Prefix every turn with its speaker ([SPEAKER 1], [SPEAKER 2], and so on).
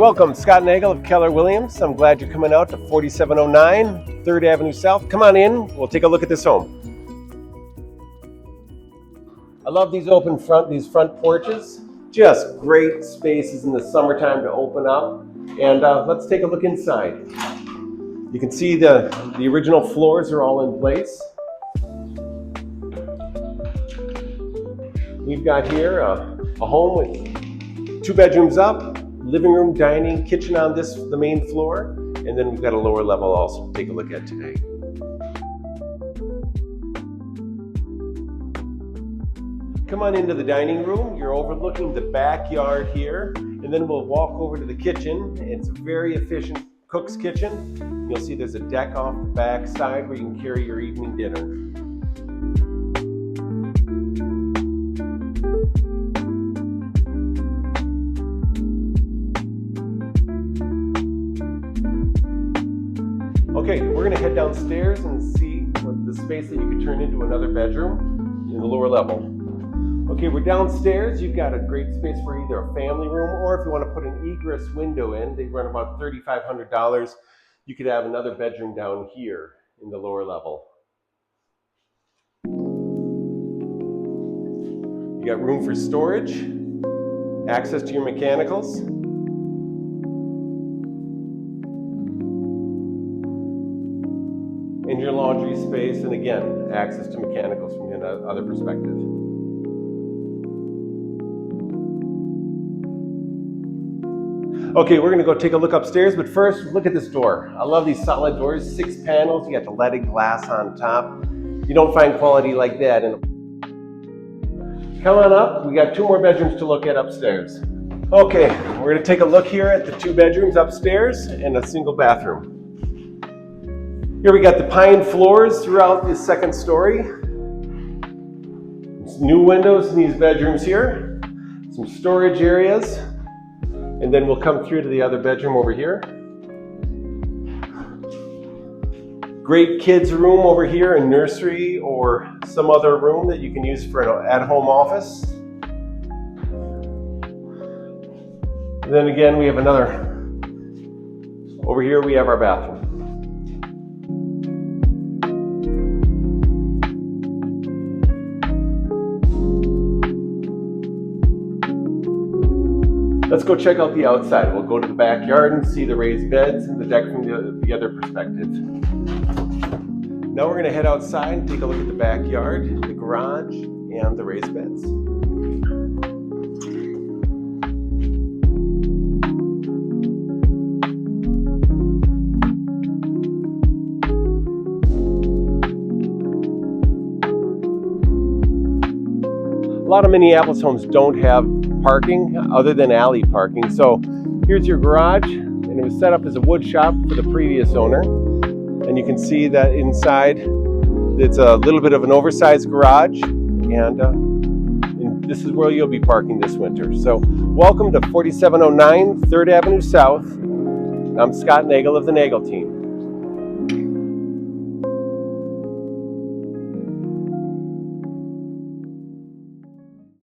[SPEAKER 1] welcome. Scott Nagel of Keller Williams. I'm glad you're coming out to 4709 3rd Avenue South. Come on in. We'll take a look at this home. I love these these front porches. Just great spaces in the summertime to open up. And let's take a look inside. You can see the original floors are all in place. We've got here a home with 2 bedrooms up, living room, dining, kitchen on the main floor, and then we've got a lower level also to take a look at today. Come on into the dining room. You're overlooking the backyard here, and then we'll walk over to the kitchen. It's a very efficient cook's kitchen. You'll see there's a deck off the back side where you can carry your evening dinner. Okay, we're gonna head downstairs and see what the space that you could turn into another bedroom in the lower level. Okay, we're downstairs. You've got a great space for either a family room or if you want to put an egress window in, they run about $3,500. You could have another bedroom down here in the lower level. You got room for storage, access to your mechanicals. And your laundry space, and again, access to mechanicals from another perspective. Okay, we're gonna go take a look upstairs, but first, look at this door. I love these solid doors, 6 panels, you got the leaded glass on top. You don't find quality like that. Come on up, we got 2 more bedrooms to look at upstairs. Okay, we're gonna take a look here at the 2 bedrooms upstairs and a single bathroom. Here we got the pine floors throughout the 2nd story. Some new windows in these bedrooms here. Some storage areas. And then we'll come through to the other bedroom over here. Great kids room over here, a nursery or some other room that you can use for an at-home office. And then again, we have over here we have our bathroom. Let's go check out the outside. We'll go to the backyard and see the raised beds and the deck from the other perspective. Now we're going to head outside and take a look at the backyard, the garage, and the raised beds. A lot of Minneapolis homes don't have parking other than alley parking. So here's your garage, and it was set up as a wood shop for the previous owner. And you can see that inside it's a little bit of an oversized garage, and this is where you'll be parking this winter. So welcome to 4709 3rd Avenue South. I'm Scott Nagel of the Nagel Team.